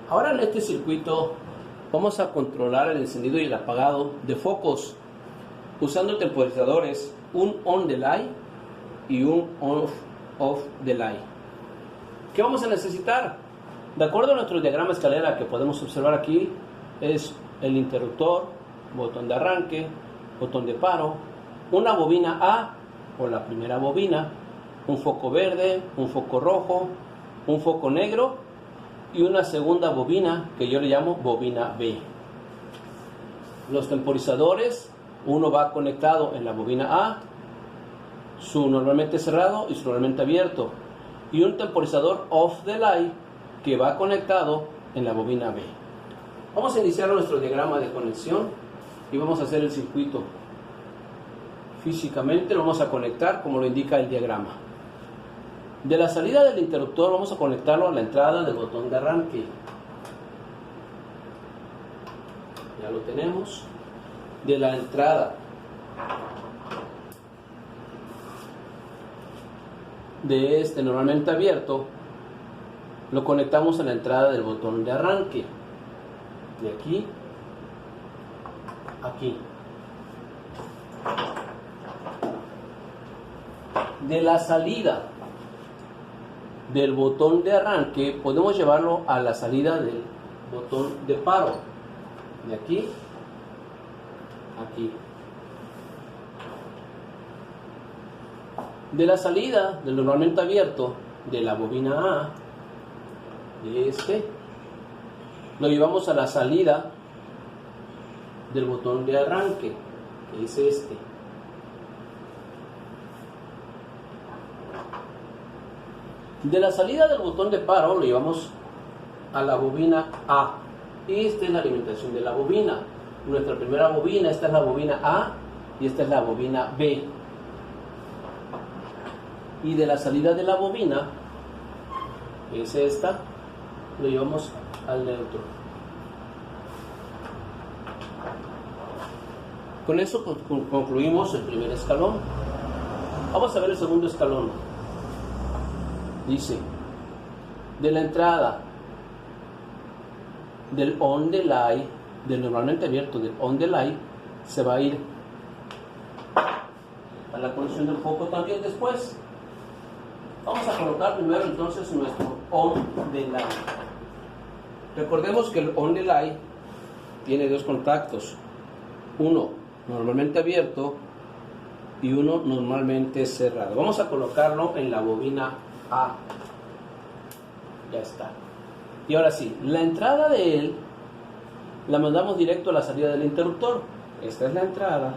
Ahora en este circuito vamos a controlar el encendido y el apagado de focos usando temporizadores, un on delay y un off delay. ¿Qué vamos a necesitar? De acuerdo a nuestro diagrama escalera que podemos observar aquí, es el interruptor, botón de arranque, botón de paro, una bobina A o la primera bobina, un foco verde, un foco rojo, un foco negro y una segunda bobina que yo le llamo bobina B. Los temporizadores, uno va conectado en la bobina A, su normalmente cerrado y su normalmente abierto, y un temporizador off delay que va conectado en la bobina B. Vamos a iniciar nuestro diagrama de conexión y vamos a hacer el circuito. Físicamente lo vamos a conectar como lo indica el diagrama. De la salida del interruptor vamos a conectarlo a la entrada del botón de arranque. Ya lo tenemos. De la entrada de este normalmente abierto, lo conectamos a la entrada del botón de arranque. De aquí a aquí. De la salida del botón de arranque podemos llevarlo a la salida del botón de paro. De aquí a aquí. De la salida del normalmente abierto de la bobina A, de este, lo llevamos a la salida del botón de arranque, que es este. De la salida del botón de paro lo llevamos a la bobina A. Esta es la alimentación de la bobina. Nuestra primera bobina, esta es la bobina A y esta es la bobina B. Y de la salida de la bobina, que es esta, lo llevamos al neutro. Con eso concluimos el primer escalón. Vamos a ver el segundo escalón. Dice, de la entrada del on delay, del normalmente abierto del on delay, se va a ir a la conexión del foco también después. Vamos a colocar primero entonces nuestro on delay. Recordemos que el on delay tiene dos contactos, uno normalmente abierto y uno normalmente cerrado. Vamos a colocarlo en la bobina A. Ya está. Y ahora sí, la entrada de él la mandamos directo a la salida del interruptor. Esta es la entrada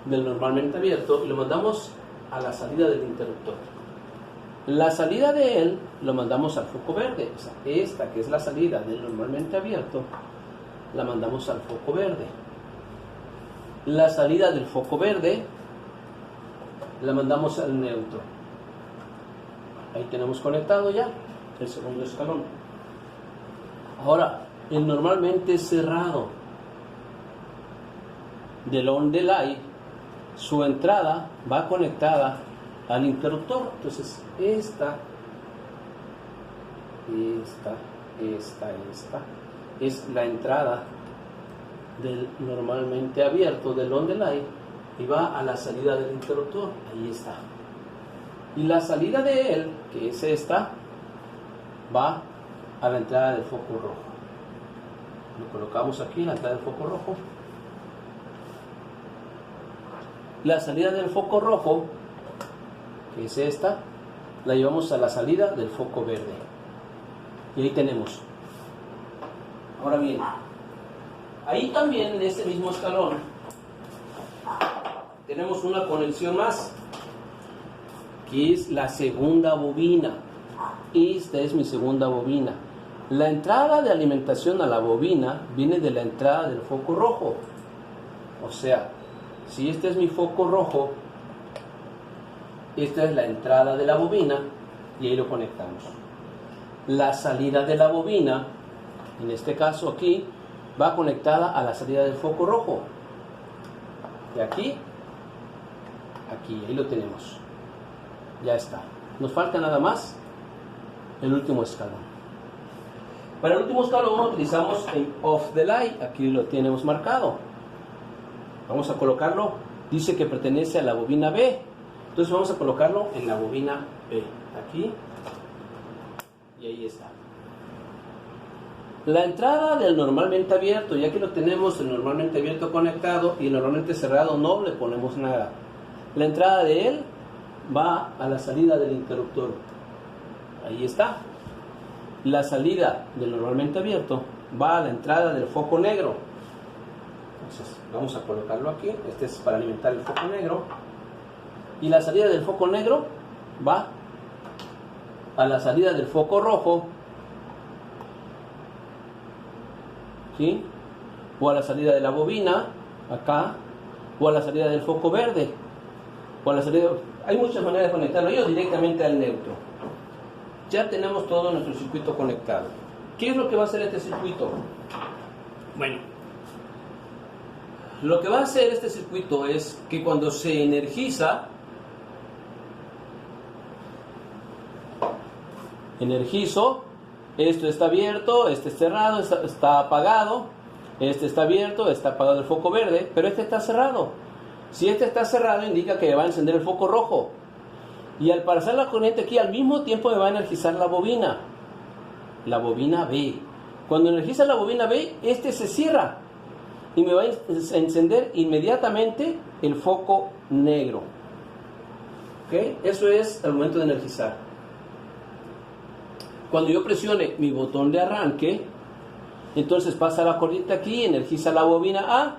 del normalmente abierto y lo mandamos a la salida del interruptor. La salida de él lo mandamos al foco verde. O sea, esta que es la salida del normalmente abierto la mandamos al foco verde. La salida del foco verde la mandamos al neutro. Ahí tenemos conectado ya el segundo escalón. Ahora, el normalmente cerrado del on delay, su entrada va conectada al interruptor. Entonces, esta es la entrada del normalmente abierto del on delay y va a la salida del interruptor. Ahí está. Y la salida de él, que es esta, va a la entrada del foco rojo. Lo colocamos aquí en la entrada del foco rojo. La salida del foco rojo, que es esta, la llevamos a la salida del foco verde. Y ahí tenemos. Ahora bien, ahí también en este mismo escalón tenemos una conexión más, que es la segunda bobina. Esta es mi segunda bobina. La entrada de alimentación a la bobina viene de la entrada del foco rojo. O sea, si este es mi foco rojo, esta es la entrada de la bobina y ahí lo conectamos. La salida de la bobina, en este caso aquí, va conectada a la salida del foco rojo. De aquí, aquí, ahí lo tenemos. Ya está. Nos falta nada más el último escalón. Para el último escalón utilizamos el off the light. Aquí lo tenemos marcado. Vamos a colocarlo. Dice que pertenece a la bobina B. Entonces vamos a colocarlo en la bobina B. Aquí. Y ahí está. La entrada del normalmente abierto, ya que lo tenemos el normalmente abierto conectado y el normalmente cerrado, no le ponemos nada. La entrada de él va a la salida del interruptor. Ahí está. La salida del normalmente abierto va a la entrada del foco negro. Entonces vamos a colocarlo aquí. Este es para alimentar el foco negro. Y la salida del foco negro va a la salida del foco rojo. ¿Sí? O a la salida de la bobina, acá, o a la salida del foco verde, o a la salida... Hay muchas maneras de conectarlo, yo directamente al neutro. Ya tenemos todo nuestro circuito conectado. ¿Qué es lo que va a hacer este circuito? Bueno, lo que va a hacer este circuito es que cuando se energizo, esto está abierto, este es cerrado, está apagado, este está abierto, está apagado el foco verde, pero este está cerrado. Si este está cerrado indica que va a encender el foco rojo. Y al pasar la corriente aquí, al mismo tiempo me va a energizar la bobina B. Cuando energiza la bobina B, este se cierra y me va a encender inmediatamente el foco negro. ¿Ok? Eso es el momento de energizar. Cuando yo presione mi botón de arranque, entonces pasa la corriente aquí, energiza la bobina A,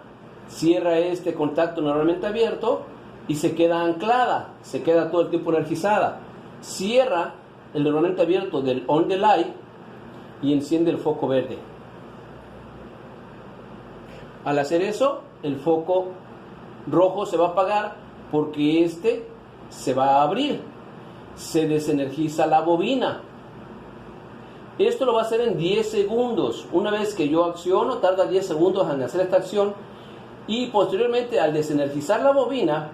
cierra este contacto normalmente abierto y se queda anclada, se queda todo el tiempo energizada. Cierra el normalmente abierto del on the light y enciende el foco verde. Al hacer eso, el foco rojo se va a apagar porque este se va a abrir. Se desenergiza la bobina. Esto lo va a hacer en 10 segundos. Una vez que yo acciono, tarda 10 segundos en hacer esta acción. Y posteriormente, al desenergizar la bobina,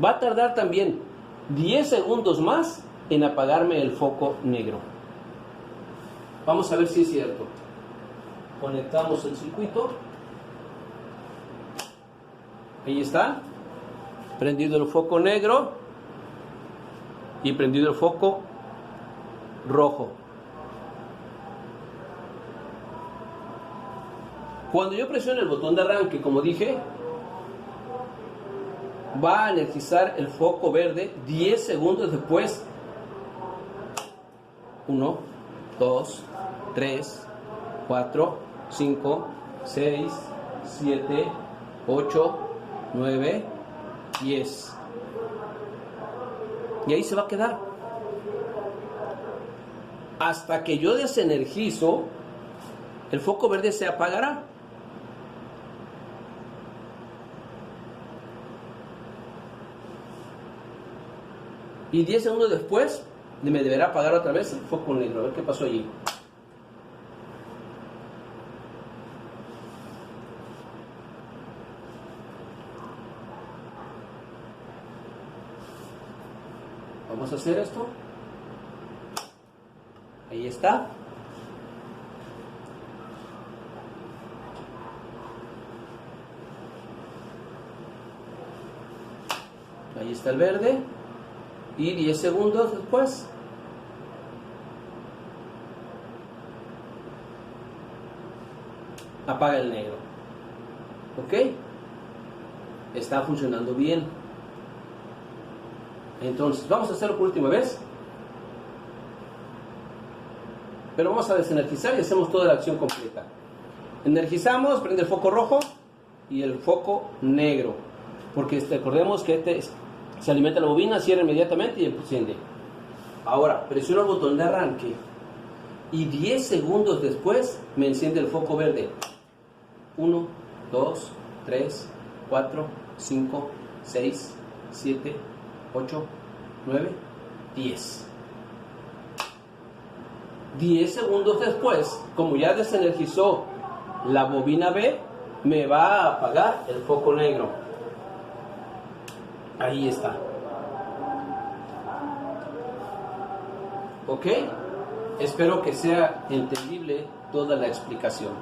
va a tardar también 10 segundos más en apagarme el foco negro. Vamos a ver si es cierto. Conectamos el circuito. Ahí está. Prendido el foco negro. Y prendido el foco rojo. Cuando yo presiono el botón de arranque, como dije, va a energizar el foco verde 10 segundos después. 1, 2, 3, 4, 5, 6, 7, 8, 9, 10. Y ahí se va a quedar. Hasta que yo desenergizo, el foco verde se apagará. Y 10 segundos después me deberá apagar otra vez el foco negro. A ver qué pasó allí. Vamos a hacer esto. Ahí está. Ahí está el verde. Y 10 segundos después apaga el negro. ¿Ok? Está funcionando bien. Entonces vamos a hacerlo por última vez. Pero vamos a desenergizar y hacemos toda la acción completa. Energizamos, prende el foco rojo y el foco negro. Porque recordemos que se alimenta la bobina, cierra inmediatamente y enciende. Ahora presiono el botón de arranque y 10 segundos después me enciende el foco verde. 1, 2, 3, 4, 5, 6, 7, 8, 9, 10. 10 segundos después, como ya desenergizó la bobina B, me va a apagar el foco negro. Ahí está. ¿Ok? Espero que sea entendible toda la explicación.